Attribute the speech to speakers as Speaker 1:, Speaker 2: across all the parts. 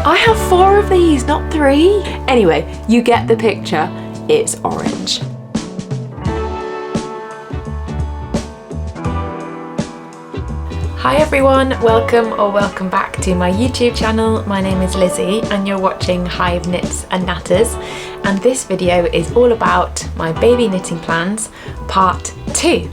Speaker 1: I have 4 of these, not 3. Anyway, you get the picture. It's orange. Hi everyone, welcome back to my YouTube channel. My name is Lizzie and you're watching Hive Knits and Natters, and this video is all about my baby knitting plans part 2.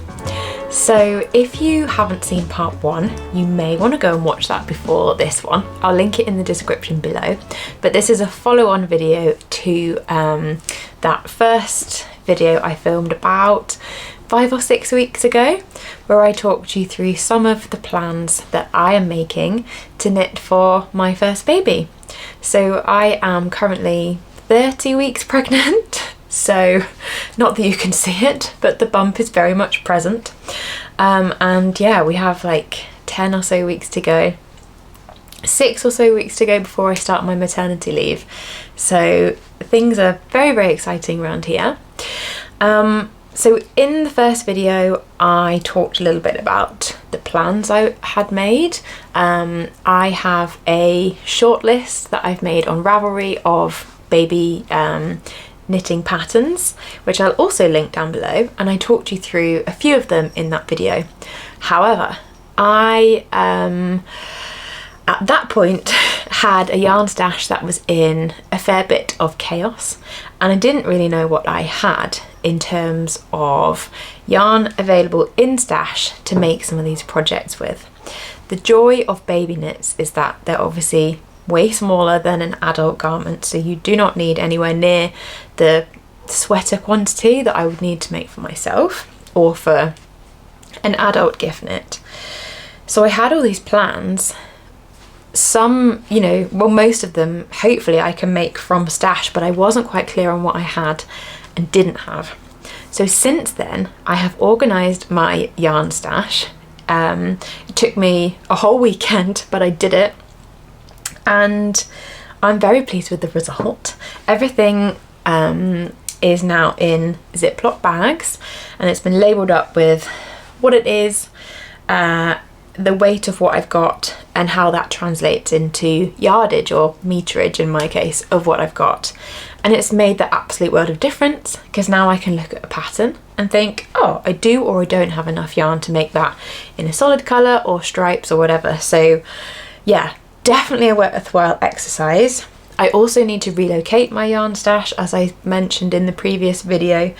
Speaker 1: So if you haven't seen part 1, you may want to go and watch that before this one. I'll link it in the description below, but this is a follow-on video to that first video I filmed about 5 or 6 weeks ago, where I talked you through some of the plans that I am making to knit for my first baby. So I am currently 30 weeks pregnant, so not that you can see it, but the bump is very much present. And yeah, we have like 10 or so weeks to go, 6 or so weeks to go before I start my maternity leave. So things are very, very exciting around here. So in the first video, I talked a little bit about the plans I had made. I have a short list that I've made on Ravelry of baby knitting patterns, which I'll also link down below, and I talked you through a few of them in that video. However, I at that point had a yarn stash that was in a fair bit of chaos, and I didn't really know what I had in terms of yarn available in stash to make some of these projects with. The joy of baby knits is that they're obviously way smaller than an adult garment, so you do not need anywhere near the sweater quantity that I would need to make for myself or for an adult gift knit. So I had all these plans. Some, you know, well, most of them hopefully I can make from stash, but I wasn't quite clear on what I had and didn't have. So since then I have organised my yarn stash. It took me a whole weekend, but I did it, and I'm very pleased with the result. Everything is now in Ziploc bags, and it's been labelled up with what it is, the weight of what I've got, and how that translates into yardage or meterage in my case of what I've got. And it's made the absolute world of difference, because now I can look at a pattern and think, oh, I do or I don't have enough yarn to make that in a solid colour or stripes or whatever. So yeah, definitely a worthwhile exercise. I also need to relocate my yarn stash, as I mentioned in the previous video,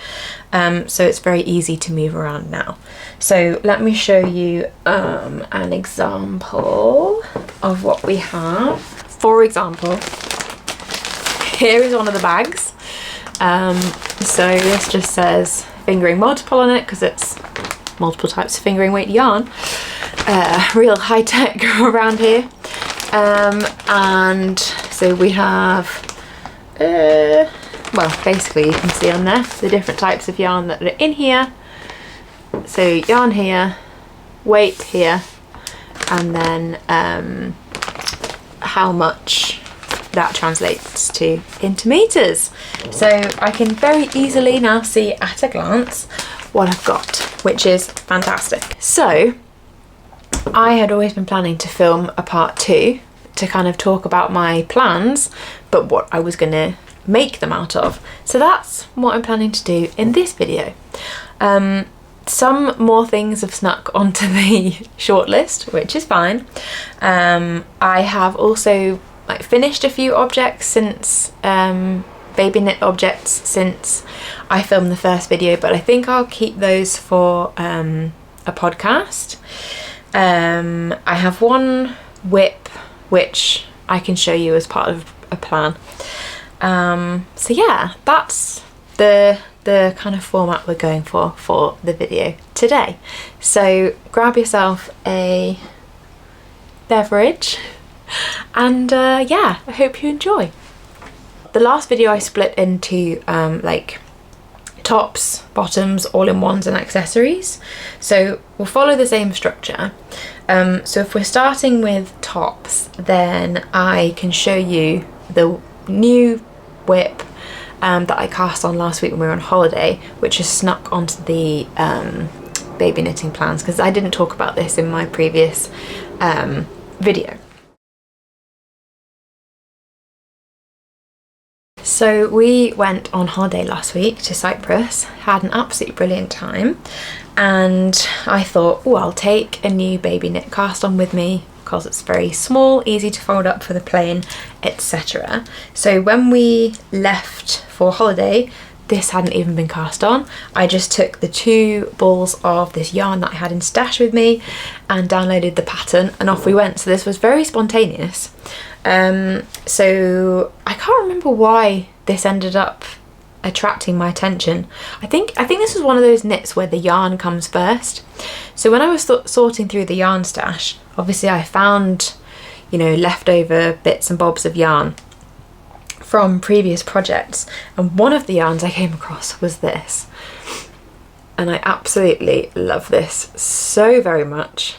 Speaker 1: so it's very easy to move around now. So let me show you an example of what we have. For example, here is one of the bags. So this just says fingering multiple on it, because it's multiple types of fingering weight yarn. Real high tech around here. And so we have, well, basically you can see on there the different types of yarn that are in here. So yarn here, weight here, and then how much that translates to into meters. So I can very easily now see at a glance what I've got, which is fantastic. So I had always been planning to film a part 2 to kind of talk about my plans, but what I was going to make them out of. So that's what I'm planning to do in this video. Some more things have snuck onto the shortlist, which is fine. I have also finished a few objects since, baby knit objects since I filmed the first video, but I think I'll keep those for a podcast. I have one whip which I can show you as part of a plan. So yeah, that's the kind of format we're going for the video today. So grab yourself a beverage and yeah, I hope you enjoy. The last video I split into like tops, bottoms, all-in-ones and accessories. So we'll follow the same structure. So if we're starting with tops, then I can show you the new whip that I cast on last week when we were on holiday, which has snuck onto the baby knitting plans, because I didn't talk about this in my previous video. So we went on holiday last week to Cyprus, had an absolutely brilliant time, and I thought, oh, I'll take a new baby knit cast on with me because it's very small, easy to fold up for the plane, etc. So when we left for holiday, this hadn't even been cast on. I just took the 2 balls of this yarn that I had in stash with me and downloaded the pattern, and off we went. So this was very spontaneous. So I can't remember why this ended up attracting my attention. I think this was one of those knits where the yarn comes first. So when I was sorting through the yarn stash, obviously I found, you know, leftover bits and bobs of yarn from previous projects, and one of the yarns I came across was this, and I absolutely love this so very much.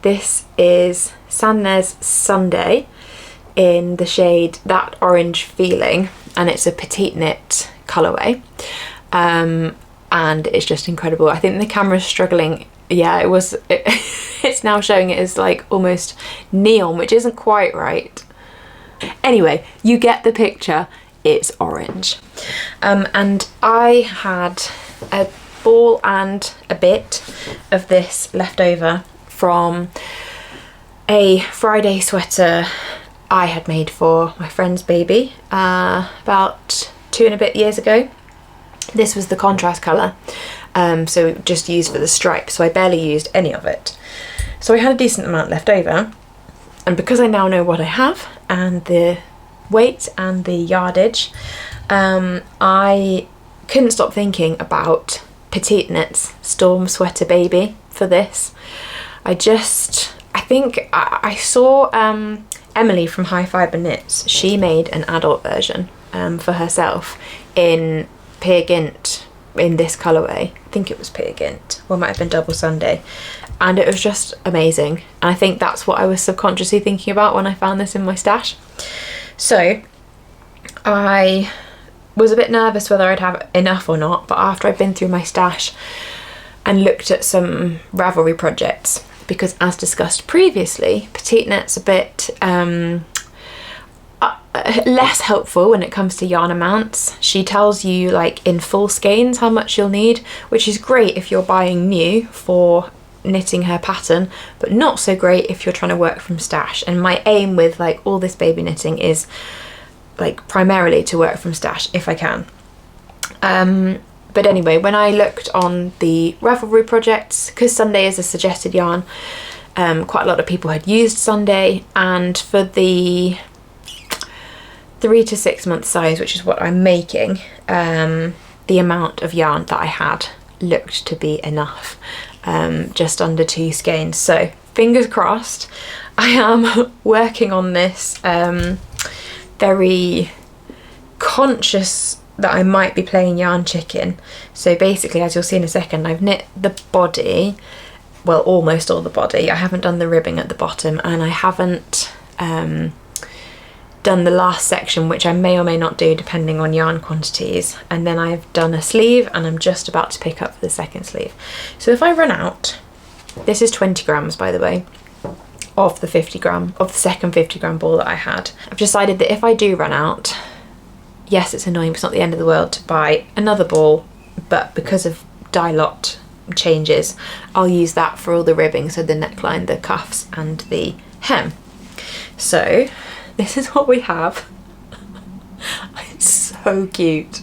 Speaker 1: This is Sandnes Sunday in the shade That Orange Feeling, and it's a petite knit colourway, and it's just incredible. I think the camera's struggling. Yeah, it's now showing it as like almost neon, which isn't quite right. Anyway, you get the picture. It's orange. And I had a ball and a bit of this left over from a Friday sweater I had made for my friend's baby about 2 and a bit years ago. This was the contrast colour, so just used for the stripe, so I barely used any of it. So I had a decent amount left over, and because I now know what I have and the weight and the yardage, I couldn't stop thinking about Petite Knits Storm Sweater Baby for this. I think I saw Emily from High Fibre Knits. She made an adult version for herself in Peer Gynt in this colourway. I think it was Peer Gynt, or it might have been Double Sunday, and it was just amazing. And I think that's what I was subconsciously thinking about when I found this in my stash. So I was a bit nervous whether I'd have enough or not, but after I'd been through my stash and looked at some Ravelry projects, because as discussed previously, Petite Knit's a bit less helpful when it comes to yarn amounts. She tells you like in full skeins how much you'll need, which is great if you're buying new for knitting her pattern, but not so great if you're trying to work from stash. And my aim with like all this baby knitting is like primarily to work from stash if I can. But anyway, when I looked on the Ravelry projects, because Sunday is a suggested yarn, quite a lot of people had used Sunday, and for the 3 to 6 month size, which is what I'm making, the amount of yarn that I had looked to be enough, just under 2 skeins. So fingers crossed. I am working on this, very conscious that I might be playing yarn chicken. So basically, as you'll see in a second, I've knit the body, well, almost all the body. I haven't done the ribbing at the bottom, and I haven't done the last section, which I may or may not do depending on yarn quantities. And then I've done a sleeve, and I'm just about to pick up for the second sleeve. So if I run out, this is 20 grams by the way, of the 50 gram, of the second 50 gram ball that I had. I've decided that if I do run out, yes, it's annoying, but it's not the end of the world to buy another ball, but because of dye lot changes, I'll use that for all the ribbing, so the neckline, the cuffs and the hem. So this is what we have. It's so cute.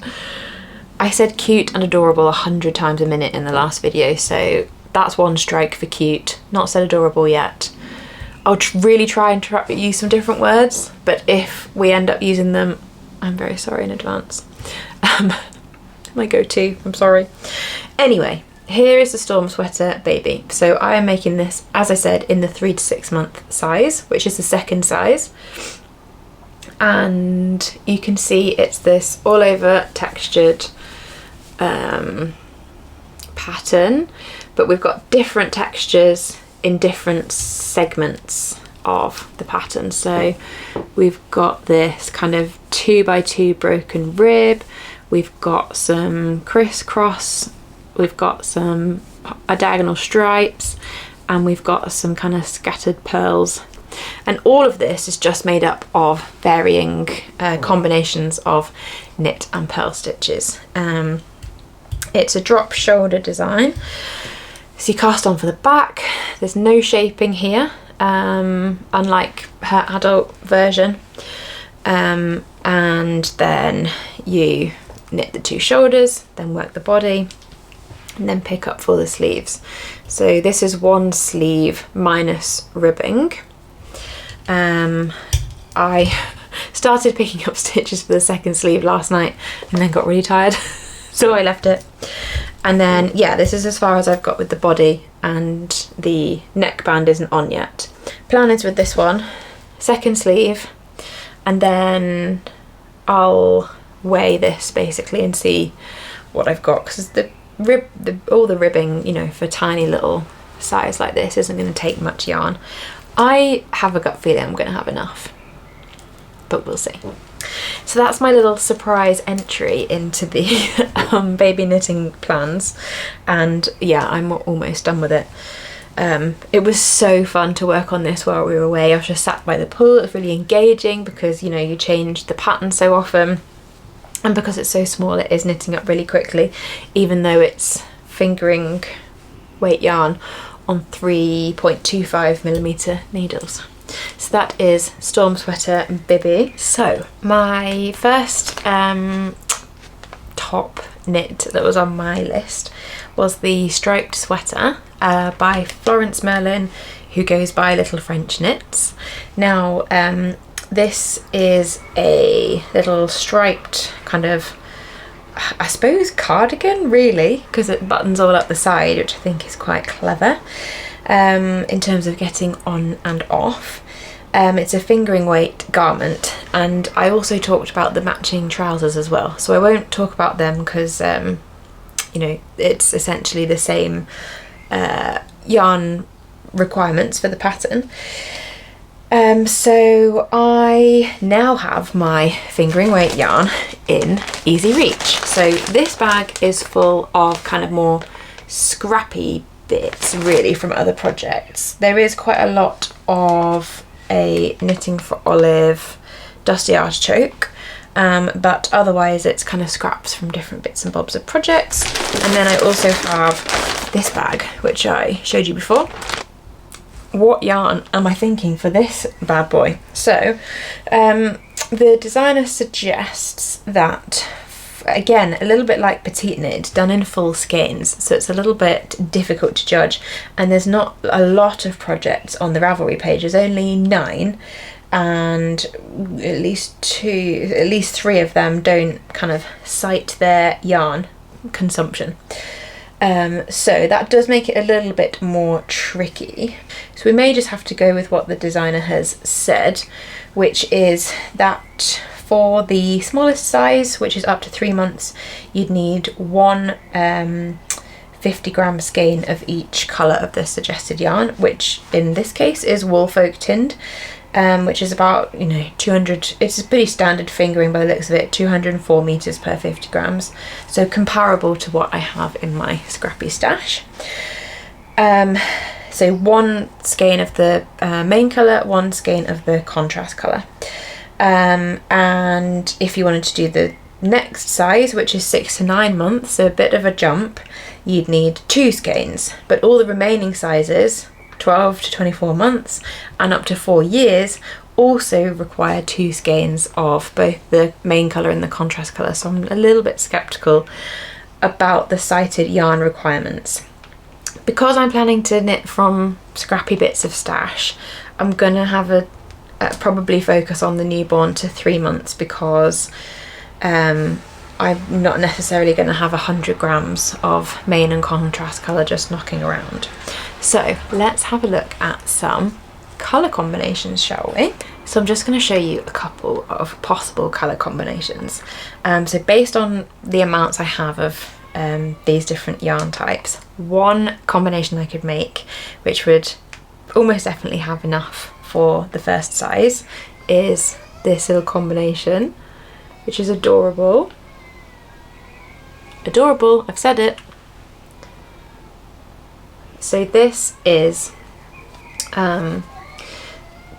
Speaker 1: I said cute and adorable 100 times a minute in the last video, so that's one strike for cute. Not said adorable yet. I'll really try and use some different words, but if we end up using them, I'm very sorry in advance. My go-to, I'm sorry. Anyway, here is the Storm Sweater Baby. So I am making this, as I said, in the 3 to 6 month size, which is the second size. And you can see it's this all over textured pattern, but we've got different textures in different segments of the pattern. So we've got this kind of 2x2 broken rib, we've got some crisscross, we've got some diagonal stripes, and we've got some kind of scattered pearls And all of this is just made up of varying combinations of knit and purl stitches. It's a drop shoulder design. So you cast on for the back. There's no shaping here, unlike her adult version. And then you knit the 2 shoulders, then work the body, and then pick up for the sleeves. So this is 1 sleeve minus ribbing. I started picking up stitches for the 2nd sleeve last night and then got really tired, so I left it. And then, yeah, this is as far as I've got with the body, and the neckband isn't on yet. Plan is with this one, 2nd sleeve, and then I'll weigh this basically and see what I've got, because all the ribbing, you know, for tiny little size like this isn't going to take much yarn. I have a gut feeling I'm going to have enough, but we'll see. So that's my little surprise entry into the baby knitting plans, and yeah, I'm almost done with it. It was so fun to work on this while we were away. I was just sat by the pool. It was really engaging because, you know, you change the pattern so often, and because it's so small it is knitting up really quickly, even though it's fingering weight yarn on 3.25mm needles. So that is Storm Sweater and Bibby. So my first top knit that was on my list was the striped sweater by Florence Merlin, who goes by Little French Knits. Now this is a little striped kind of, I suppose, cardigan really, because it buttons all up the side, which I think is quite clever in terms of getting on and off. It's a fingering weight garment, and I also talked about the matching trousers as well, so I won't talk about them because you know, it's essentially the same yarn requirements for the pattern. So I now have my fingering weight yarn in easy reach. So this bag is full of kind of more scrappy bits really from other projects. There is quite a lot of a Knitting for Olive Dusty Artichoke, but otherwise it's kind of scraps from different bits and bobs of projects. And then I also have this bag, which I showed you before. What yarn am I thinking for this bad boy? So the designer suggests that, again, a little bit like Petite knit, done in full skeins, so it's a little bit difficult to judge, and there's not a lot of projects on the Ravelry page. There's only 9, and at least 3 of them don't kind of cite their yarn consumption. So that does make it a little bit more tricky. So we may just have to go with what the designer has said, which is that for the smallest size, which is up to 3 months, you'd need 1 50-gram skein of each colour of the suggested yarn, which in this case is Woolfolk Tinned, which is about, you know, 200, it's a pretty standard fingering by the looks of it, 204 meters per 50 grams. So comparable to what I have in my scrappy stash. So 1 skein of the main colour, 1 skein of the contrast colour. And if you wanted to do the next size, which is 6 to 9 months, so a bit of a jump, you'd need 2 skeins, but all the remaining sizes, 12 to 24 months and up to 4 years, also require 2 skeins of both the main colour and the contrast colour. So I'm a little bit sceptical about the cited yarn requirements. Because I'm planning to knit from scrappy bits of stash, I'm gonna have a probably focus on the newborn to 3 months, because I'm not necessarily going to have 100 grams of main and contrast colour just knocking around. So let's have a look at some colour combinations, shall we? So I'm just going to show you a couple of possible colour combinations. So based on the amounts I have of these different yarn types, one combination I could make, which would almost definitely have enough for the first size, is this little combination, which is adorable. Adorable, I've said it. So this is 2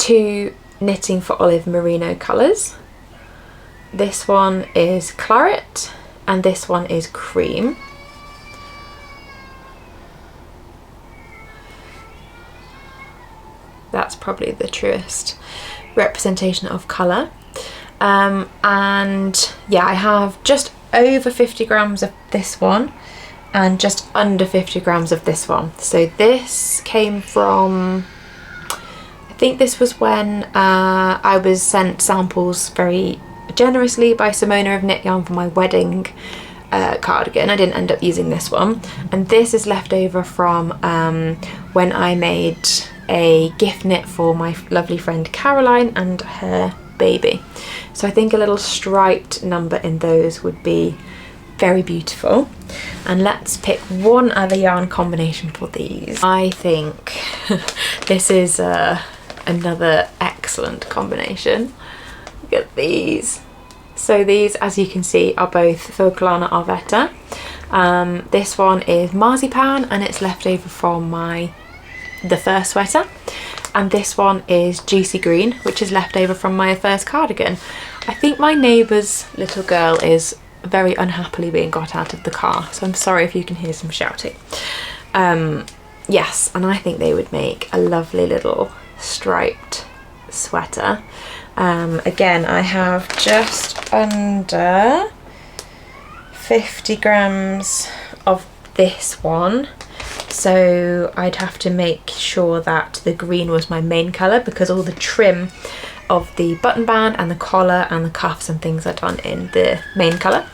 Speaker 1: two Knitting for Olive merino colours. This one is claret and this one is cream. That's probably the truest representation of colour. And yeah, I have just over 50 grams of this one and just under 50 grams of this one. So this came from, I think this was when I was sent samples very generously by Simona of Knit Yarn for my wedding cardigan. I didn't end up using this one, and this is left over from when I made a gift knit for my lovely friend Caroline and her baby. So I think a little striped number in those would be very beautiful. And let's pick one other yarn combination for these. I think this is another excellent combination. Look at these. So these, as you can see, are both Folklana Arvetta. This one is Marzipan and it's left over from the first sweater, and this one is Juicy Green, which is left over from my first cardigan. I think my neighbour's little girl is very unhappily being got out of the car, so I'm sorry if you can hear some shouting. Yes, and I think they would make a lovely little striped sweater. Again, I have just under 50 grams of this one, so I'd have to make sure that the green was my main colour, because all the trim of the button band and the collar and the cuffs and things are done in the main colour.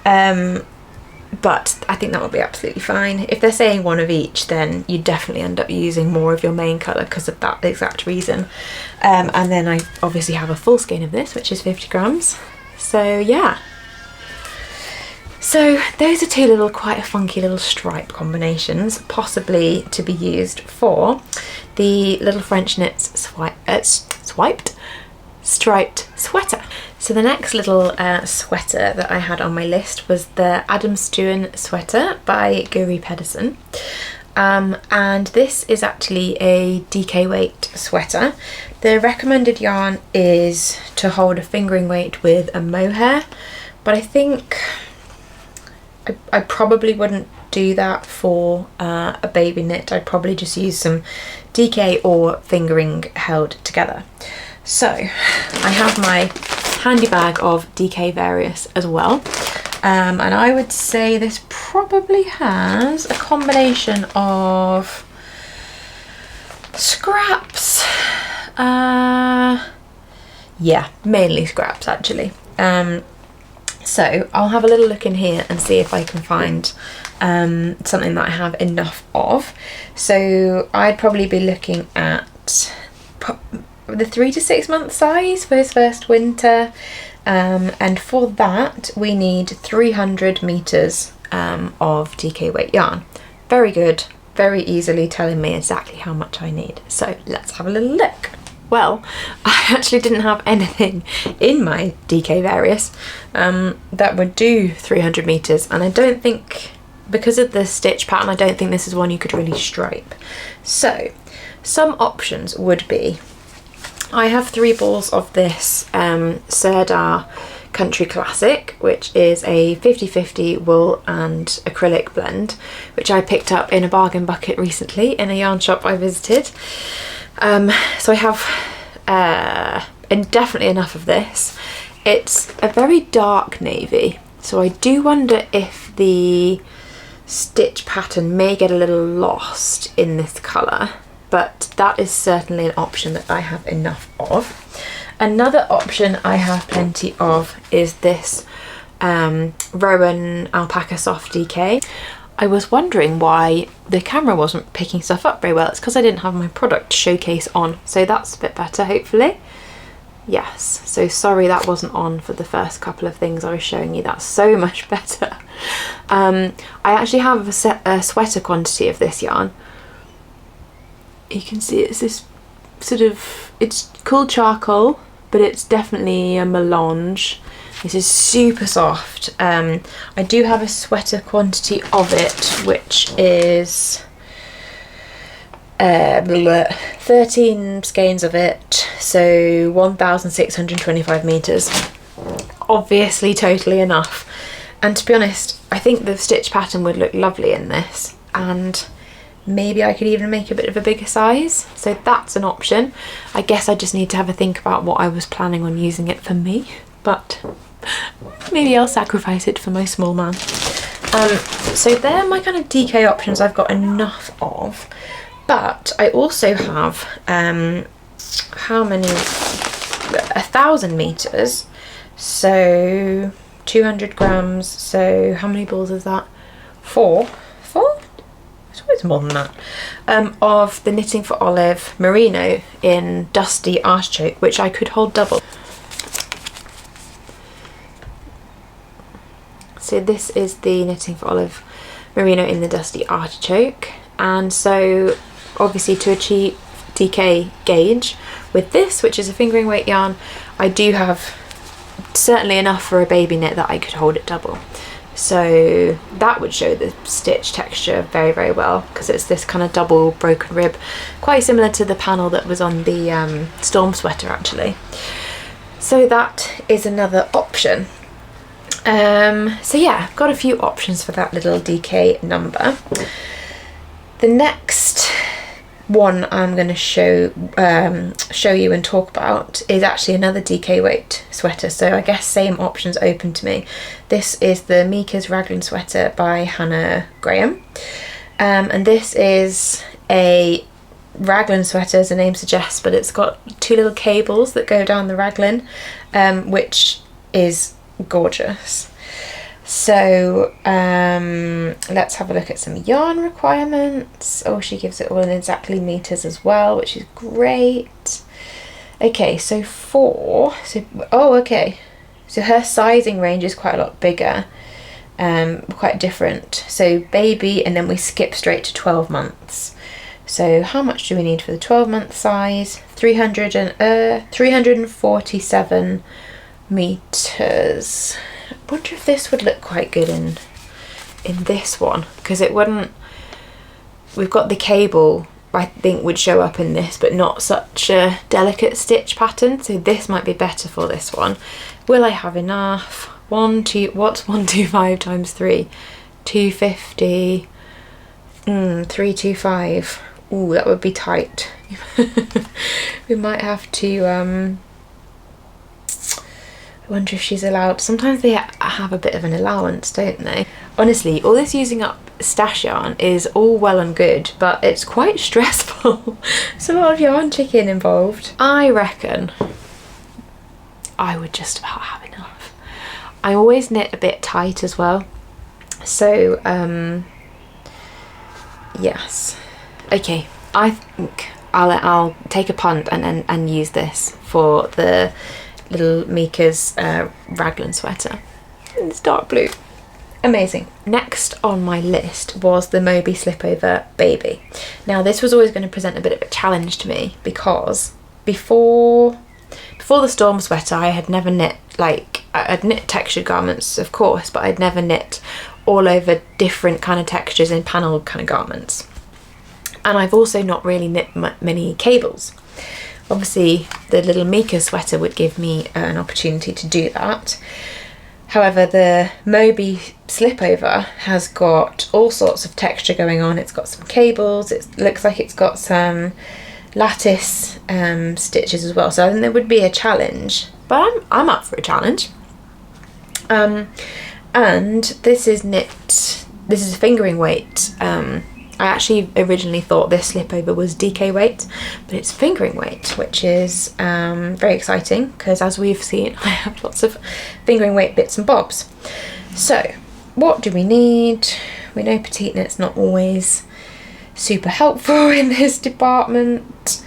Speaker 1: But I think that will be absolutely fine. If they're saying one of each, then you definitely end up using more of your main colour because of that exact reason. And then I obviously have a full skein of this, which is 50 grams. So yeah. So those are two little, quite a funky little stripe combinations, possibly to be used for the Little French Knits striped sweater. So the next little sweater that I had on my list was the Adamstuen sweater by Guri Pedersen. And this is actually a DK weight sweater. The recommended yarn is to hold a fingering weight with a mohair, but I think I probably wouldn't do that for a baby knit. I'd probably just use some DK or fingering held together. So I have my handy bag of DK Various as well, and I would say this probably has a combination of scraps, yeah, mainly scraps actually. So I'll have a little look in here and see if I can find something that I have enough of. So I'd probably be looking at the 3 to 6 month size for his first winter, and for that we need 300 meters of DK weight yarn. Very good, very easily telling me exactly how much I need. So let's have a little look. Well, I actually didn't have anything in my DK Various that would do 300 meters, and I don't think, because of the stitch pattern, I don't think this is one you could really stripe. So some options would be, I have 3 balls of this Serdar Country Classic, which is a 50-50 wool and acrylic blend, which I picked up in a bargain bucket recently in a yarn shop I visited. So I have definitely enough of this. It's a very dark navy, so I do wonder if the stitch pattern may get a little lost in this colour, but that is certainly an option that I have enough of. Another option I have plenty of is this Rowan Alpaca Soft DK. I was wondering why the camera wasn't picking stuff up very well. It's because I didn't have my product showcase on, so that's a bit better hopefully. Yes, so sorry that wasn't on for the first couple of things I was showing you. That's so much better. I actually have a sweater quantity of this yarn. You can see it's this sort of, it's called charcoal, but it's definitely a melange. This is super soft. I do have a sweater quantity of it, which is 13 skeins of it, so 1,625 meters. Obviously totally enough. And to be honest, I think the stitch pattern would look lovely in this, and maybe I could even make a bit of a bigger size, so that's an option. I guess I just need to have a think about what I was planning on using it for me, but maybe I'll sacrifice it for my small man. So they're my kind of DK options I've got enough of, but I also have how many, 1,000 meters, so 200 grams, so how many balls is that? Four? It's always more than that. Of the Knitting for Olive merino in Dusty Artichoke, which I could hold double. So this is the Knitting for Olive merino in the Dusty Artichoke, and so obviously to achieve DK gauge with this, which is a fingering weight yarn, I do have certainly enough for a baby knit that I could hold it double. So that would show the stitch texture very, very well, because it's this kind of double broken rib, quite similar to the panel that was on the storm sweater actually. So that is another option. So yeah, I've got a few options for that little DK number. The next one I'm going to show you and talk about is actually another DK weight sweater, so I guess same options open to me. This is the Micah's Raglan sweater by Hannah Graham, and this is a raglan sweater as the name suggests, but it's got two little cables that go down the raglan, which is gorgeous. So let's have a look at some yarn requirements. Oh, she gives it all in exactly meters as well, which is great. Okay, so so her sizing range is quite a lot bigger, quite different. So baby, and then we skip straight to 12 months. So how much do we need for the 12-month size? 347 meters. I wonder if this would look quite good in this one, because it wouldn't, we've got the cable I think would show up in this, but not such a delicate stitch pattern, so this might be better for this one. Will I have enough? What's 125 times 3? 250. 325. Ooh, that would be tight. We might have to I wonder if she's allowed. Sometimes they have a bit of an allowance, don't they? Honestly, all this using up stash yarn is all well and good, but it's quite stressful. There's a lot of yarn chicken involved. I reckon I would just about have enough. I always knit a bit tight as well, so yes. Okay, I think I'll take a punt and use this for the little Micah's raglan sweater. It's dark blue. Amazing. Next on my list was the Moby Slipover Baby. Now this was always going to present a bit of a challenge to me, because before the storm sweater I had never knit, like I'd knit textured garments of course, but I'd never knit all over different kind of textures in panel kind of garments. And I've also not really knit many cables. Obviously the little Micah sweater would give me an opportunity to do that. However, the Moby Slipover has got all sorts of texture going on. It's got some cables, it looks like it's got some lattice stitches as well, so I think there would be a challenge, but I'm up for a challenge. And this is a fingering weight. I actually originally thought this slipover was DK weight, but it's fingering weight, which is very exciting, because as we've seen I have lots of fingering weight bits and bobs. So what do we need? We know Petite knit's not always super helpful in this department.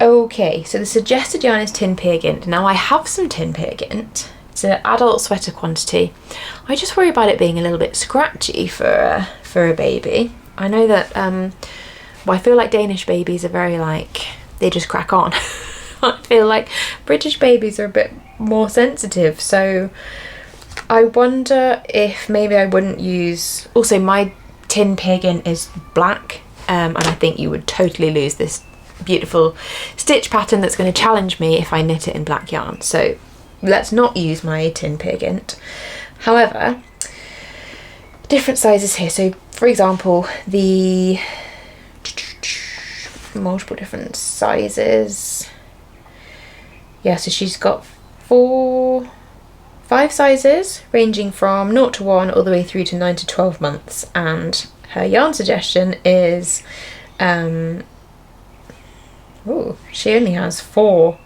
Speaker 1: Okay, so the suggested yarn is Tin Peer Gint. Now I have some Tin Peer Gint. It's an adult sweater quantity. I just worry about it being a little bit scratchy for a baby. I know that, well, I feel like Danish babies are very like, they just crack on. I feel like British babies are a bit more sensitive, so I wonder if maybe I wouldn't use, also my Tin Peer Gint is black, and I think you would totally lose this beautiful stitch pattern that's going to challenge me if I knit it in black yarn. So let's not use my tin pigment. However, different sizes here. So for example, the multiple different sizes. Yeah, so she's got 5 sizes ranging from 0 to 1 all the way through to 9 to 12 months, and her yarn suggestion is she only has 4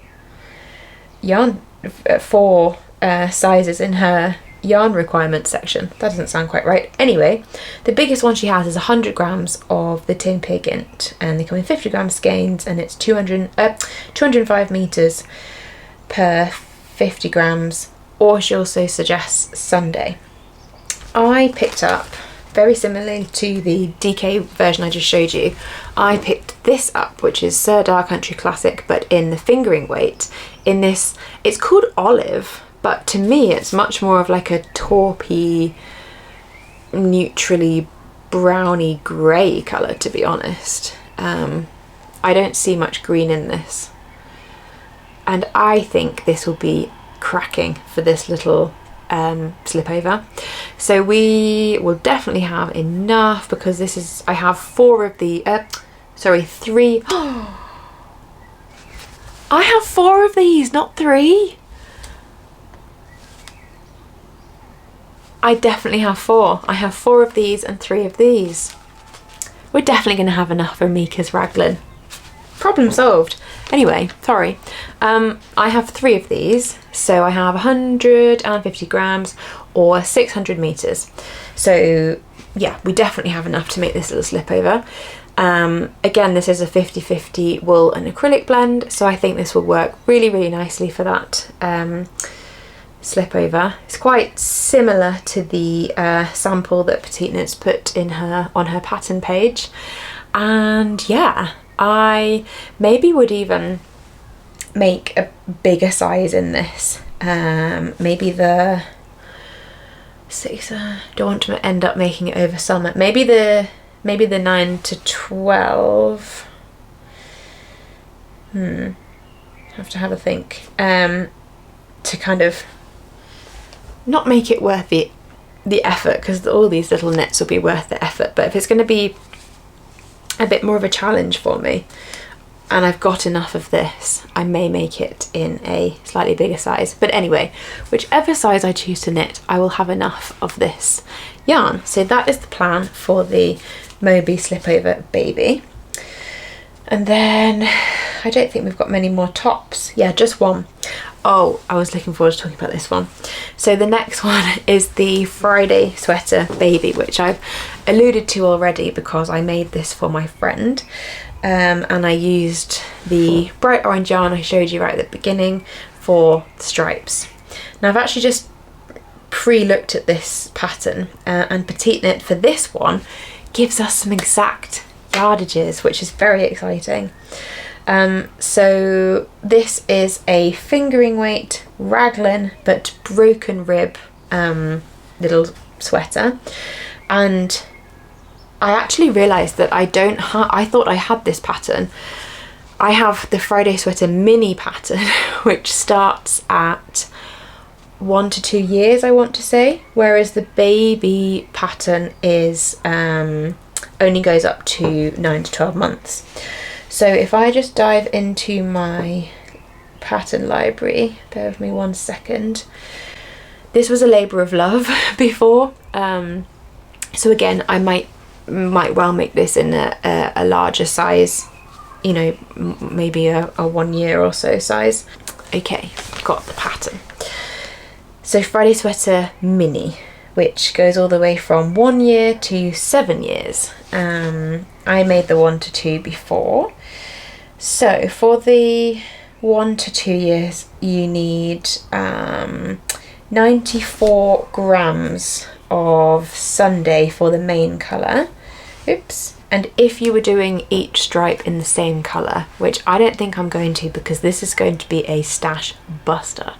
Speaker 1: sizes in her yarn requirements section. That doesn't sound quite right. Anyway, the biggest one she has is 100 grams of the tin pigment, and they come in 50 gram skeins, and it's 205 meters per 50 grams, or she also suggests Sunday. I picked up, very similarly to the DK version I just showed you, I picked this up, which is Sir Dark Country Classic, but in the fingering weight, in this, it's called Olive, but to me it's much more of like a taupey, neutrally browny grey colour, to be honest. I don't see much green in this, and I think this will be cracking for this little slipover. So we will definitely have enough, because this is, I have 3 I have 4 of these, not 3. I definitely have 4. I have 4 of these and 3 of these. We're definitely going to have enough for Micah's Raglan. Problem solved. Anyway, sorry. I have 3 of these, so I have 150 grams or 600 meters. So yeah, we definitely have enough to make this little slipover. Again, this is a 50-50 wool and acrylic blend, so I think this will work really, really nicely for that slipover. It's quite similar to the sample that Petite Knits put in on her pattern page, and yeah, I maybe would even make a bigger size in this. Maybe the 6. Don't want to end up making it over summer. Maybe the 9 to 12. Have to have a think. To kind of not make it worth the effort, because all these little knits will be worth the effort, but if it's going to be a bit more of a challenge for me and I've got enough of this, I may make it in a slightly bigger size. But anyway, whichever size I choose to knit, I will have enough of this yarn. So that is the plan for the Moby Slipover Baby. And then I don't think we've got many more tops. Yeah, just one. Oh, I was looking forward to talking about this one. So the next one is the Friday Sweater Baby, which I've alluded to already because I made this for my friend. And I used the bright orange yarn I showed you right at the beginning for stripes. Now I've actually just pre-looked at this pattern, and Petite Knit for this one gives us some exact yardages, which is very exciting. So this is a fingering weight Raglan but broken rib little sweater, and I actually realised that I thought I had this pattern. I have the Friday Sweater mini pattern, which starts at 1 to 2 years, I want to say, whereas the baby pattern is only goes up to 9 to 12 months. So if I just dive into my pattern library, bear with me 1 second. This was a labour of love before, so again I might well make this in a larger size, you know, maybe a 1 year or so size. Okay, got the pattern. So Friday Sweater Mini, which goes all the way from 1 year to 7 years. I made the 1 to 2 before. So for the 1 to 2 years, you need 94 grams of Sunday for the main colour. Oops. And if you were doing each stripe in the same colour, which I don't think I'm going to because this is going to be a stash buster,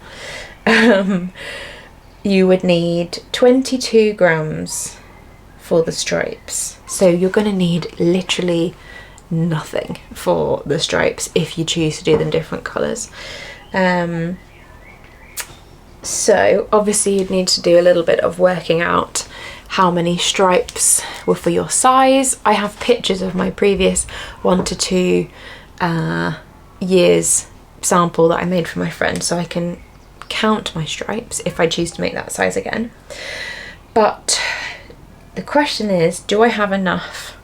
Speaker 1: you would need 22 grams for the stripes. So you're going to need literally nothing for the stripes if you choose to do them different colours. So obviously you'd need to do a little bit of working out how many stripes were for your size. I have pictures of my previous 1 to 2 years sample that I made for my friend, so I can count my stripes if I choose to make that size again. But the question is, do I have enough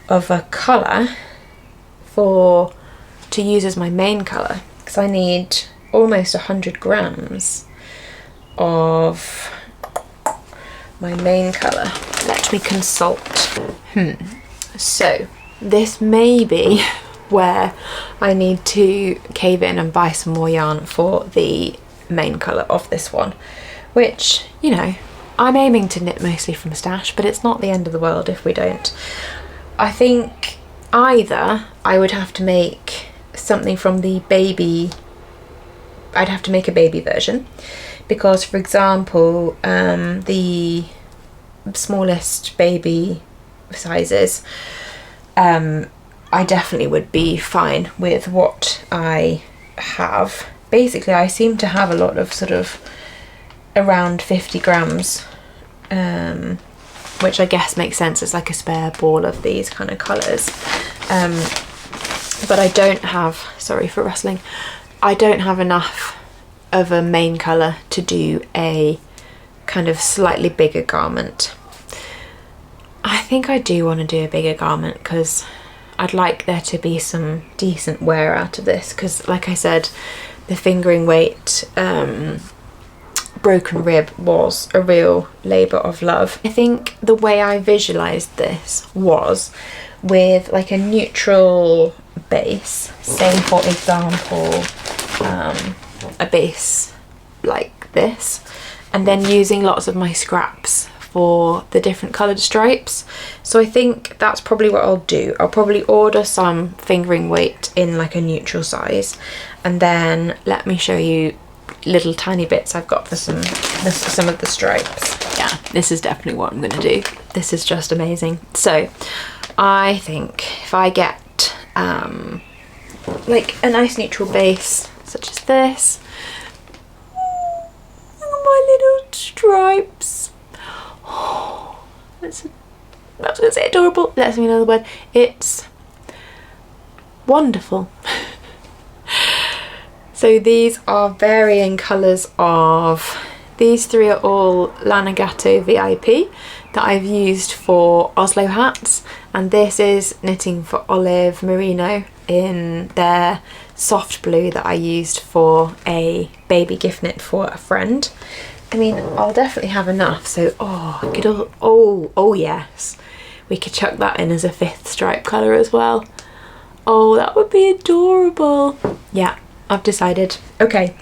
Speaker 1: of a colour to use as my main colour? Because I need almost 100 grams of my main colour. Let me consult. So this may be where I need to cave in and buy some more yarn for the main colour of this one, which, you know, I'm aiming to knit mostly from stash, but it's not the end of the world if we don't. I think either I would have to make something from the baby, I'd have to make a baby version, because for example the smallest baby sizes, I definitely would be fine with what I have. Basically I seem to have a lot of sort of around 50 grams, which I guess makes sense. It's like a spare ball of these kind of colours, but I don't have, sorry for rustling, I don't have enough of a main colour to do a kind of slightly bigger garment. I think I do want to do a bigger garment because I'd like there to be some decent wear out of this, because like I said, the fingering weight broken rib was a real labour of love. I think the way I visualised this was with like a neutral base, say for example a base like this, and then using lots of my scraps for the different coloured stripes. So I think that's probably what I'll do. I'll probably order some fingering weight in like a neutral size, and then let me show you little tiny bits I've got for some of the stripes. Yeah, this is definitely what I'm going to do. This is just amazing. So I think if I get like a nice neutral base such as this, look at my little stripes. Oh, I was going to say adorable, that's another word. It's wonderful. So these are varying colours of, these three are all Lanagatto VIP that I've used for Oslo hats, and this is knitting for Olive Merino in their soft blue that I used for a baby gift knit for a friend. I mean, I'll definitely have enough, so I could oh yes, we could chuck that in as a 5th stripe colour as well. Oh, that would be adorable. Yeah, I've decided. Okay,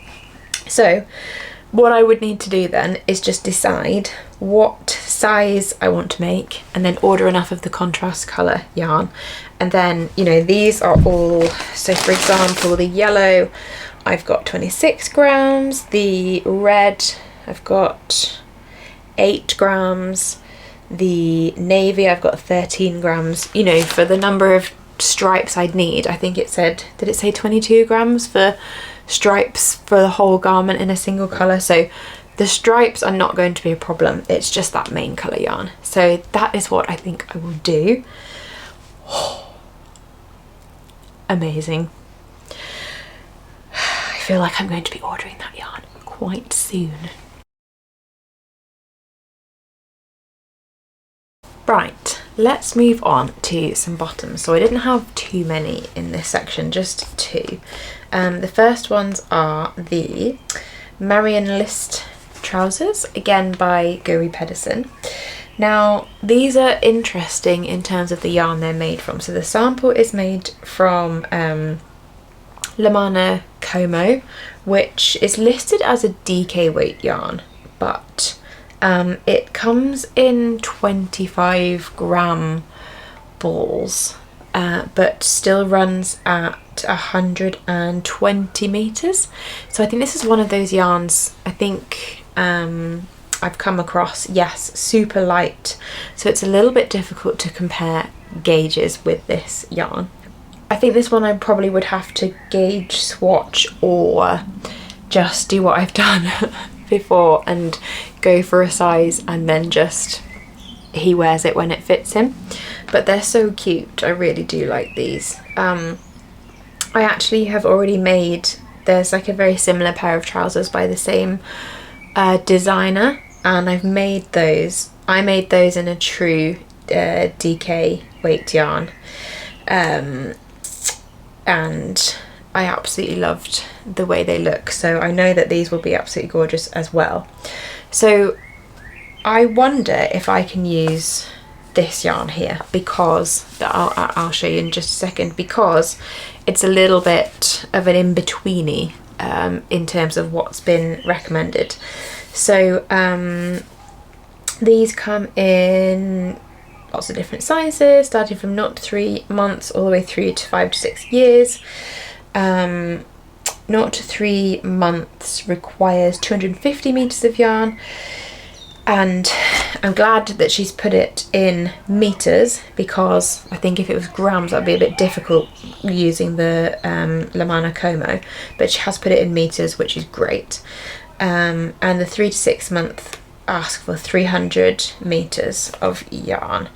Speaker 1: so what I would need to do then is just decide what size I want to make, and then order enough of the contrast colour yarn. And then, you know, these are all, so for example the yellow I've got 26 grams, the red I've got 8 grams, the navy I've got 13 grams, you know, for the number of stripes I'd need. I think it said, did it say 22 grams for stripes for the whole garment in a single colour? So the stripes are not going to be a problem, it's just that main colour yarn. So that is what I think I will do. Amazing. I feel like I'm going to be ordering that yarn quite soon. Right, let's move on to some bottoms. So I didn't have too many in this section, just 2. The first ones are the Marienlyst trousers, again by Guri Pedersen. Now these are interesting in terms of the yarn they're made from. So the sample is made from Lamana Como, which is listed as a DK weight yarn, but it comes in 25 gram balls, but still runs at 120 meters. So I think this is one of those yarns, I think I've come across, yes, super light, so it's a little bit difficult to compare gauges with this yarn. I think this one I probably would have to gauge swatch or just do what I've done before and go for a size and then just he wears it when it fits him. But they're so cute, I really do like these. I actually have already made, there's like a very similar pair of trousers by the same designer, and I've made those. I made those in a true DK weight yarn, and I absolutely loved the way they look, so I know that these will be absolutely gorgeous as well. So I wonder if I can use this yarn here, because I'll show you in just a second, because it's a little bit of an in-betweeny in terms of what's been recommended. So these come in lots of different sizes, starting from 0 to 3 months all the way through to 5 to 6 years. 0 to 3 months requires 250 meters of yarn, and I'm glad that she's put it in meters, because I think if it was grams that'd be a bit difficult using the La Mana Como, but she has put it in meters, which is great. And the 3 to 6 month ask for 300 meters of yarn.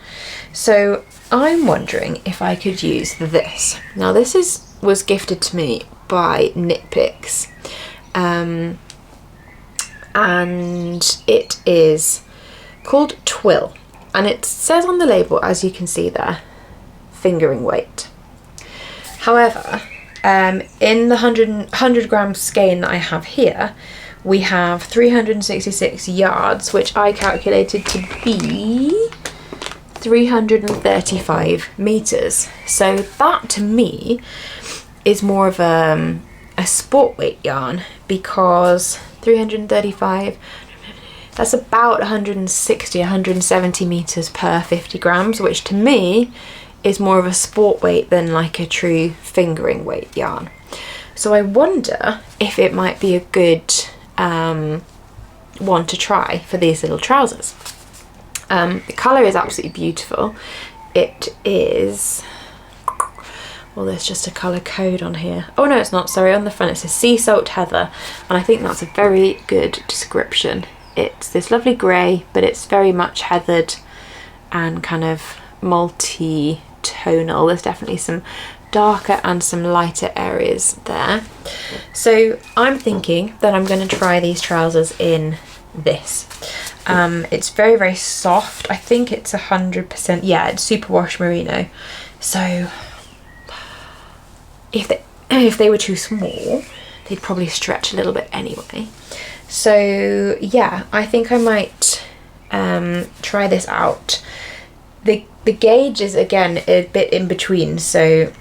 Speaker 1: So I'm wondering if I could use this. Now this was gifted to me by Knit Picks, and it is called Twill, and it says on the label, as you can see there, fingering weight. However, in the 100 gram skein that I have here, we have 366 yards, which I calculated to be 335 meters. So that to me is more of a sport weight yarn, because 335, that's about 170 meters per 50 grams, which to me is more of a sport weight than like a true fingering weight yarn. So I wonder if it might be a good one to try for these little trousers. The colour is absolutely beautiful. It is, well, there's just a colour code on here. Oh no, it's not, sorry, on the front it says Sea Salt Heather, and I think that's a very good description. It's this lovely grey, but it's very much heathered and kind of multi-tonal. There's definitely some darker and some lighter areas there. So I'm thinking that I'm going to try these trousers in this. It's very, very soft. I think it's 100%, yeah, it's superwash merino. So if they were too small, they'd probably stretch a little bit anyway. So yeah, I think I might try this out. The gauge is again a bit in between, so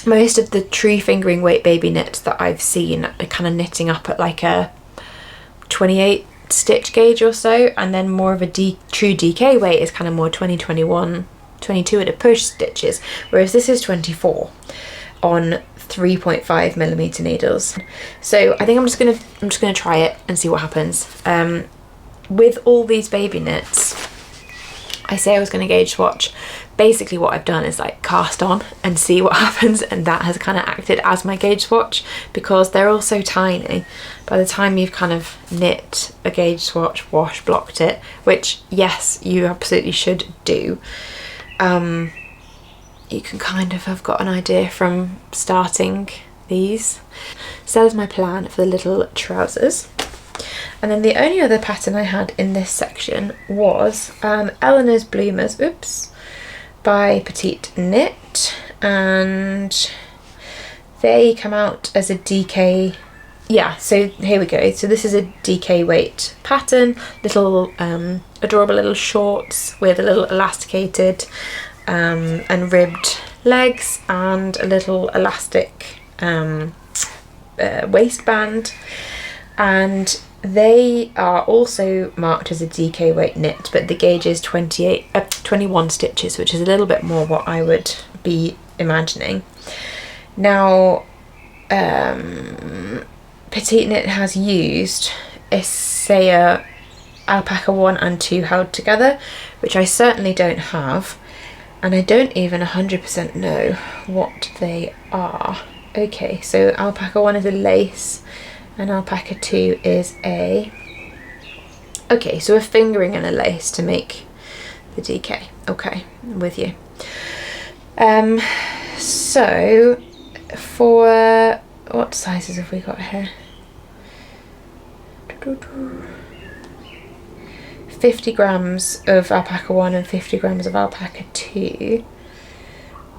Speaker 1: most of the true fingering weight baby knits that I've seen are kind of knitting up at like a 28 stitch gauge or so, and then more of a true DK weight is kind of more 20, 21, 22 at a push stitches, whereas this is 24 on 3.5 millimeter needles. So I think I'm just gonna try it and see what happens. With all these baby knits, I say I was going to gauge swatch. Basically what I've done is like cast on and see what happens, and that has kind of acted as my gauge swatch, because they're all so tiny. By the time you've kind of knit a gauge swatch, wash blocked it, which yes, you absolutely should do, you can kind of have got an idea from starting these. So there's my plan for the little trousers. And then the only other pattern I had in this section was Elinor's Bloomers, by Petite Knit, and they come out as a DK. Yeah, so here we go. So this is a DK weight pattern, little adorable little shorts with a little elasticated and ribbed legs and a little elastic waistband, and they are also marked as a DK weight knit, but the gauge is 21 stitches, which is a little bit more what I would be imagining. Now, Petite Knit has used Isaiah alpaca 1 and 2 held together, which I certainly don't have, and I don't even 100% know what they are. Okay, so alpaca 1 is a lace and alpaca 2 is a... Okay, so a fingering and a lace to make the DK. Okay, I'm with you. So for what sizes have we got here? 50 grams of alpaca 1 and 50 grams of alpaca 2.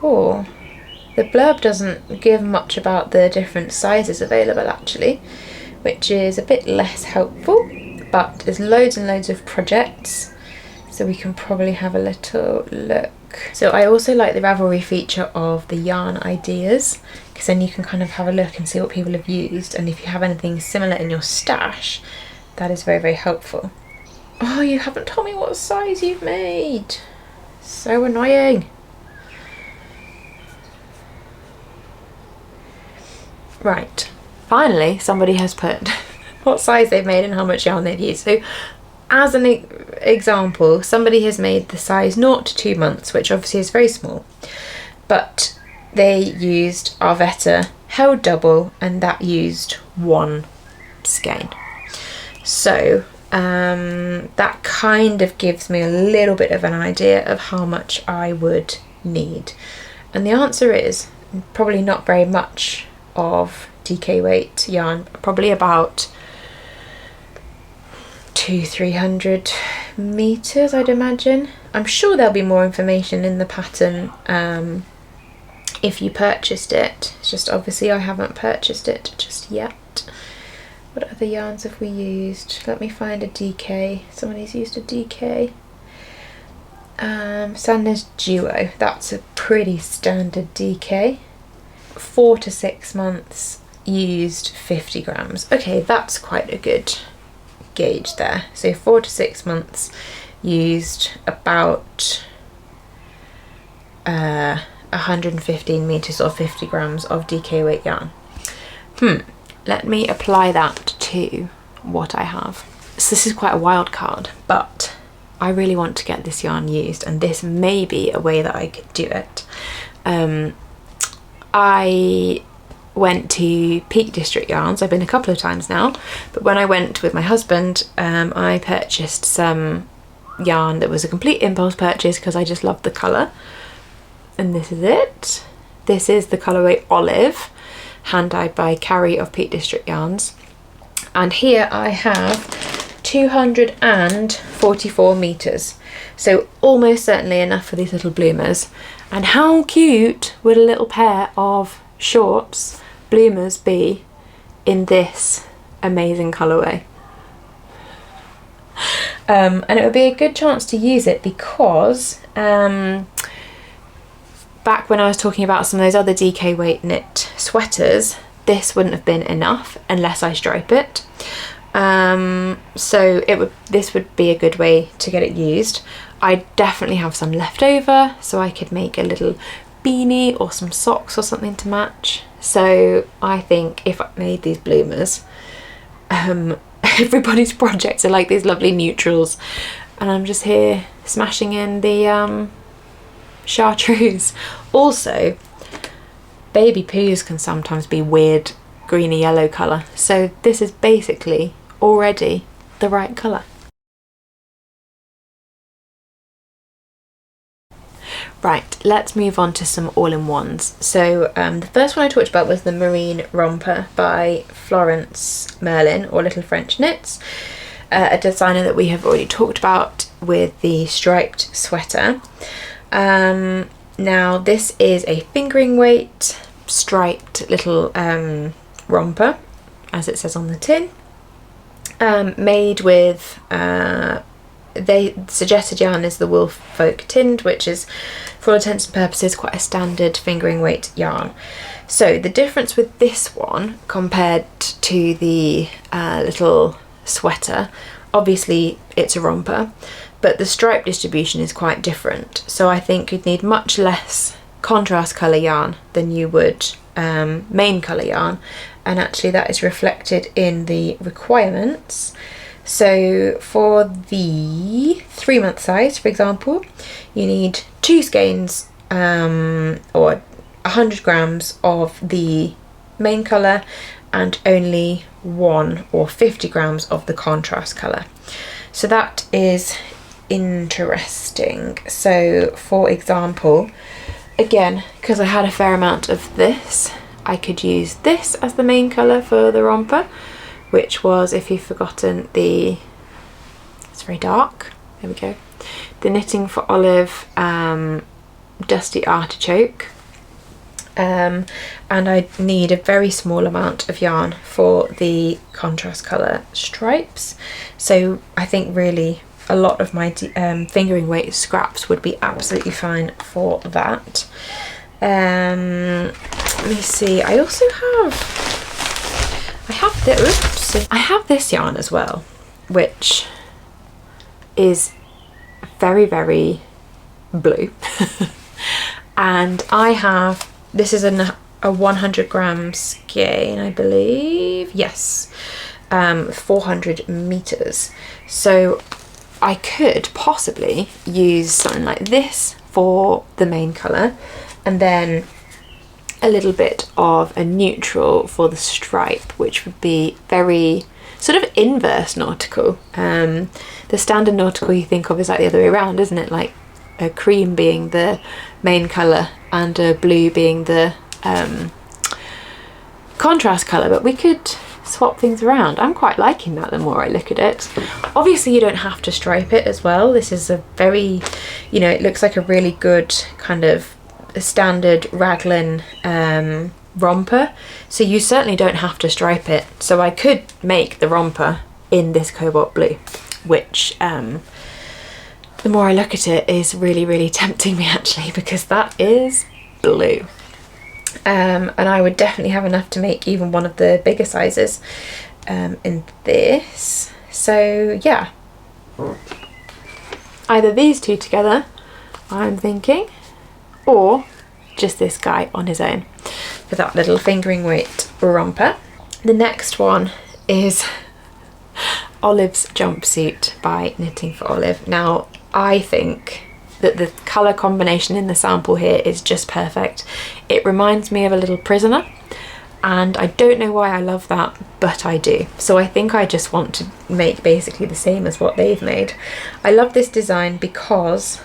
Speaker 1: Oh, the blurb doesn't give much about the different sizes available actually, which is a bit less helpful, but there's loads and loads of projects, so we can probably have a little look. So I also like the Ravelry feature of the yarn ideas, because then you can kind of have a look and see what people have used, and if you have anything similar in your stash, that is very, very helpful. Oh, you haven't told me what size you've made. So annoying. Right, finally somebody has put what size they've made and how much yarn they've used. So as an example, somebody has made the size 0 to 2 months, which obviously is very small, but they used Arvetta held double, and that used 1 skein. So that kind of gives me a little bit of an idea of how much I would need, and the answer is probably not very much of DK weight yarn, probably about 200-300 meters, I'd imagine. I'm sure there'll be more information in the pattern if you purchased it. It's just obviously I haven't purchased it just yet. What other yarns have we used? Let me find a DK. Somebody's used a DK. Sandnes Duo. That's a pretty standard DK. 4 to 6 months, used 50 grams. Okay, that's quite a good gauge there. So 4 to 6 months, used about 115 meters or 50 grams of DK weight yarn. Let me apply that to what I have. So this is quite a wild card, but I really want to get this yarn used, and this may be a way that I could do it. I went to Peak District Yarns. I've been a couple of times now, but when I went with my husband, I purchased some yarn that was a complete impulse purchase because I just loved the colour. And this is it. This is the colourway Olive, hand dyed by Carrie of Peak District Yarns. And here I have 244 meters, so almost certainly enough for these little bloomers. And how cute would a little pair of shorts bloomers be in this amazing colourway? And it would be a good chance to use it because back when I was talking about some of those other DK weight knit sweaters, this wouldn't have been enough unless I stripe it. So this would be a good way to get it used. I definitely have some left over, so I could make a little beanie or some socks or something to match. So I think if I made these bloomers, everybody's projects are like these lovely neutrals, and I'm just here smashing in the chartreuse. Also, baby poos can sometimes be weird greeny yellow colour, so this is basically already the right colour. Right, let's move on to some all-in-ones. So the first one I talked about was the Marine Romper by Florence Merlin, or Little French Knits, a designer that we have already talked about with the striped sweater. Now this is a fingering weight striped little romper, as it says on the tin, made with they suggested yarn is the Woolfolk Tinned, which is for all intents and purposes quite a standard fingering weight yarn. So the difference with this one compared to the little sweater, obviously it's a romper, but the stripe distribution is quite different. So I think you'd need much less contrast colour yarn than you would main colour yarn, and actually that is reflected in the requirements. So for the 3-month size, for example, you need 2 skeins or 100 grams of the main colour and only 1 or 50 grams of the contrast colour. So that is interesting. So for example, again, because I had a fair amount of this, I could use this as the main colour for the romper, which was, if you've forgotten, it's very dark, there we go, the Knitting for Olive Dusty Artichoke. And I need a very small amount of yarn for the contrast colour stripes. So I think really a lot of my fingering weight scraps would be absolutely fine for that. Let me see, I also I have this yarn as well, which is very, very blue. And this is a 100 gram skein, I believe. Yes, 400 meters. So I could possibly use something like this for the main colour, and then a little bit of a neutral for the stripe, which would be very sort of inverse nautical. The standard nautical you think of is like the other way around, isn't it? Like a cream being the main colour and a blue being the contrast colour, but we could swap things around. I'm quite liking that the more I look at it. Obviously you don't have to stripe it as well. This is a very, you know, it looks like a really good kind of a standard Raglan romper, so you certainly don't have to stripe it. So I could make the romper in this cobalt blue, which the more I look at it is really, really tempting me actually, because that is blue. And I would definitely have enough to make even one of the bigger sizes in this. So yeah, either these two together, I'm thinking, or just this guy on his own for that little fingering weight romper. The next one is Olive's Jumpsuit by Knitting for Olive. Now I think that the colour combination in the sample here is just perfect. It reminds me of a little prisoner, and I don't know why I love that, but I do. So I think I just want to make basically the same as what they've made. I love this design because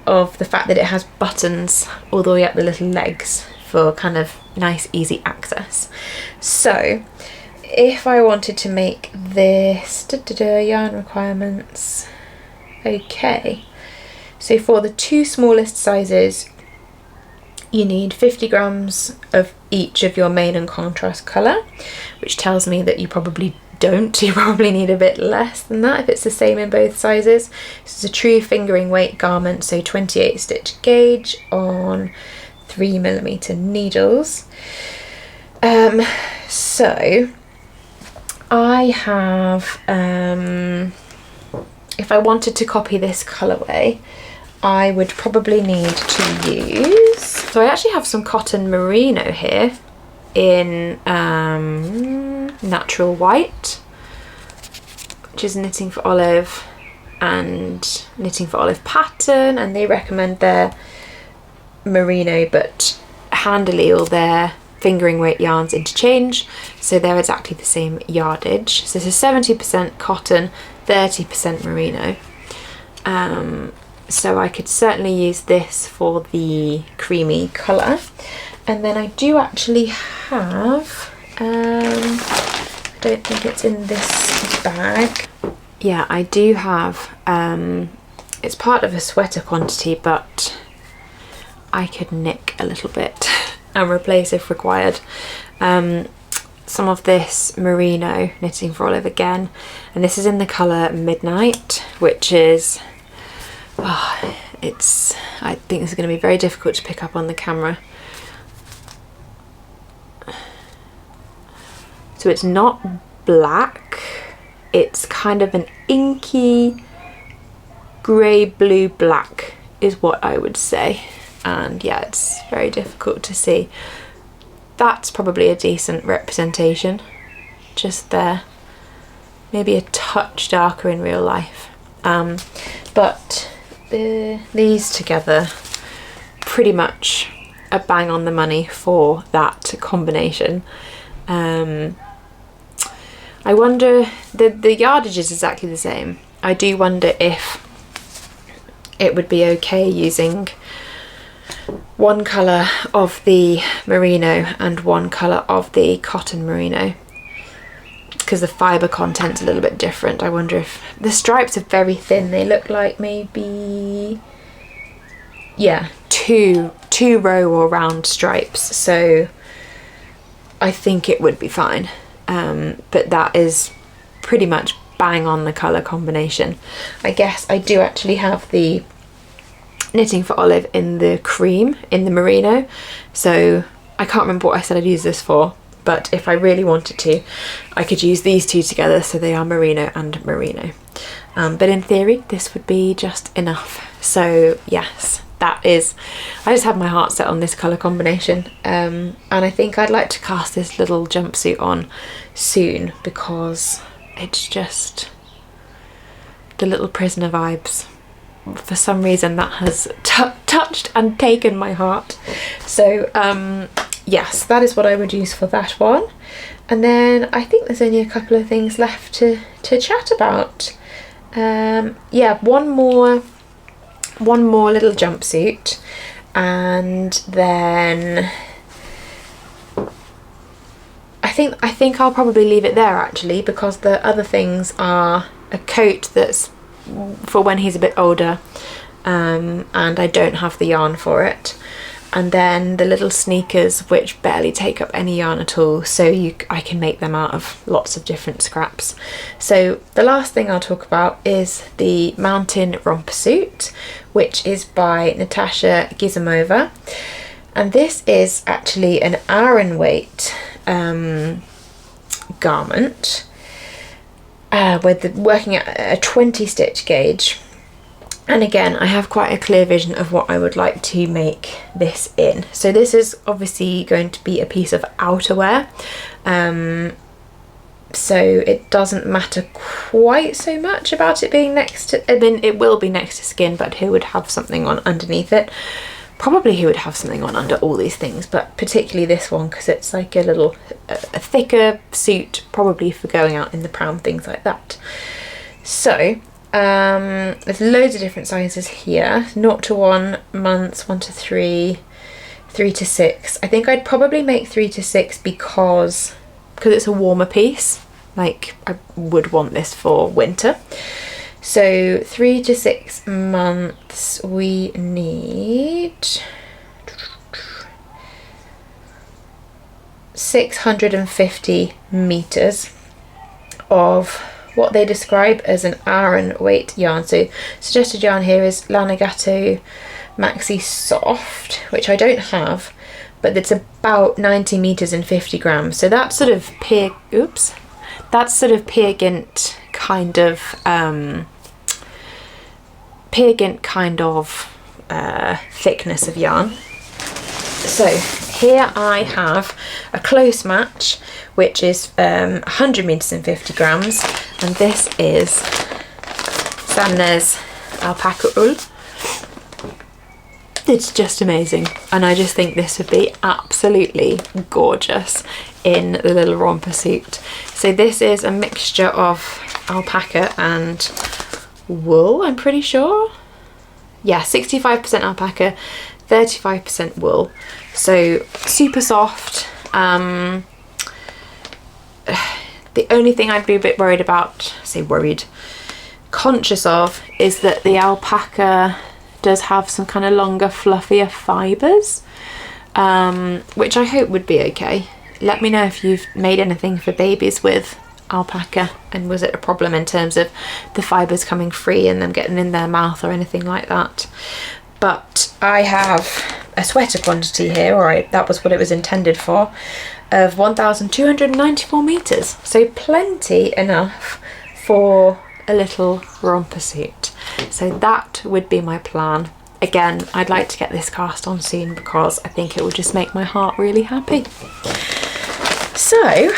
Speaker 1: of the fact that it has buttons all the way up the little legs for kind of nice easy access. So if I wanted to make this yarn requirements, okay, so for the 2 smallest sizes you need 50 grams of each of your main and contrast colour, which tells me that you probably don't. You probably need a bit less than that if it's the same in both sizes. This is a true fingering weight garment, so 28 stitch gauge on 3mm needles. So I have, if I wanted to copy this colourway, I would probably need to use, so I actually have some cotton merino here in natural white, which is Knitting for Olive and Knitting for Olive pattern, and they recommend their merino but handily all their fingering weight yarns interchange, so they're exactly the same yardage. So this is 70% cotton, 30% merino. So I could certainly use this for the creamy colour. And then I do actually have, I don't think it's in this bag. Yeah, I do have, it's part of a sweater quantity, but I could nick a little bit and replace if required. Some of this merino Knitting for Olive again, and this is in the colour Midnight, which is, I think this is going to be very difficult to pick up on the camera. So it's not black, it's kind of an inky grey, blue, black is what I would say. And yeah, it's very difficult to see. That's probably a decent representation just there. maybe a touch darker in real life. But these together pretty much are bang on the money for that combination. I wonder, the yardage is exactly the same. I do wonder if it would be okay using one colour of the merino and one colour of the cotton merino, because the fibre content's a little bit different. I wonder if the stripes are very thin. They look like maybe, yeah, two row or round stripes, so I think it would be fine. But that is pretty much bang on the colour combination. I guess I do actually have the Knitting for Olive in the cream, in the merino, so I can't remember what I said I'd use this for, but if I really wanted to, I could use these two together, so they are merino and merino. But in theory, this would be just enough. So yes, that is, I just have my heart set on this colour combination, and I think I'd like to cast this little jumpsuit on soon, because it's just the little prisoner vibes. For some reason that has touched and taken my heart. So yes, that is what I would use for that one. And then I think there's only a couple of things left to chat about. Yeah, one more little jumpsuit, and then I think I'll probably leave it there actually, because the other things are a coat that's for when he's a bit older, and I don't have the yarn for it, and then the little sneakers which barely take up any yarn at all, so I can make them out of lots of different scraps. So the last thing I'll talk about is the Mountain Romper suit, which is by Natasha Gizimova, and this is actually an Aran weight garment, with working at a 20 stitch gauge. And again, I have quite a clear vision of what I would like to make this in. So this is obviously going to be a piece of outerwear, so it doesn't matter quite so much about it being next to, I mean, it will be next to skin, but who would have something on underneath it? Probably he would have something on under all these things, but particularly this one, because it's like a little a thicker suit, probably for going out in the pram, things like that. So there's loads of different sizes here, 0 to 1 months, 1 to 3, 3 to 6. I think I'd probably make 3 to 6 because it's a warmer piece. Like, I would want this for winter. So 3 to 6 months, we need 650 meters of what they describe as an Aran weight yarn. So suggested yarn here is Lanigato Maxi Soft, which I don't have, but it's about 90 meters and 50 grams. So that's sort of Peer Gynt kind of thickness of yarn. So here I have a close match, which is 100 meters and 50 grams, and this is Sandnes alpaca wool. It's just amazing, and I just think this would be absolutely gorgeous in the little romper suit. So this is a mixture of alpaca and wool, I'm pretty sure. Yeah, 65% alpaca, 35% wool. So super soft. The only thing I'd be a bit worried about, conscious of, is that the alpaca does have some kind of longer, fluffier fibres, which I hope would be okay. Let me know if you've made anything for babies with alpaca, and was it a problem in terms of the fibres coming free and them getting in their mouth or anything like that. But I have a sweater quantity here, or that was what it was intended for, of 1,294 meters, so plenty enough for a little romper suit. So that would be my plan. Again, I'd like to get this cast on soon because I think it will just make my heart really happy. So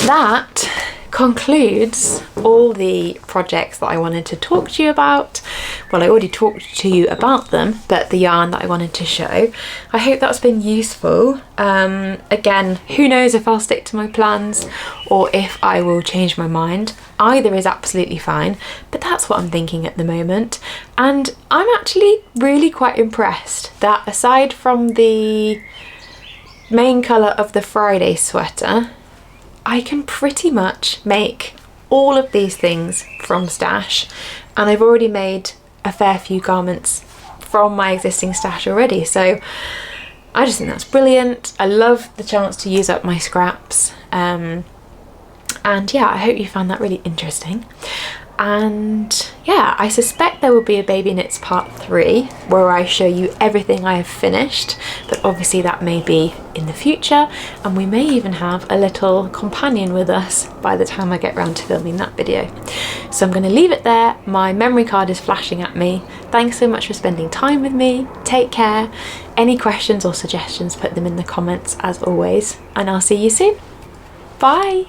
Speaker 1: that concludes all the projects that I wanted to talk to you about. Well, I already talked to you about them, but the yarn that I wanted to show. I hope that's been useful. Again, who knows if I'll stick to my plans or if I will change my mind. Either is absolutely fine, but that's what I'm thinking at the moment. And I'm actually really quite impressed that aside from the main colour of the Friday sweater, I can pretty much make all of these things from stash, and I've already made a fair few garments from my existing stash already, so I just think that's brilliant. I love the chance to use up my scraps, and yeah, I hope you found that really interesting. And yeah, I suspect there will be a Baby Knits part 3 where I show you everything I have finished, but obviously that may be in the future, and we may even have a little companion with us by the time I get around to filming that video. So I'm going to leave it there. My memory card is flashing at me. Thanks so much for spending time with me. Take care. Any questions or suggestions, put them in the comments as always, and I'll see you soon. Bye!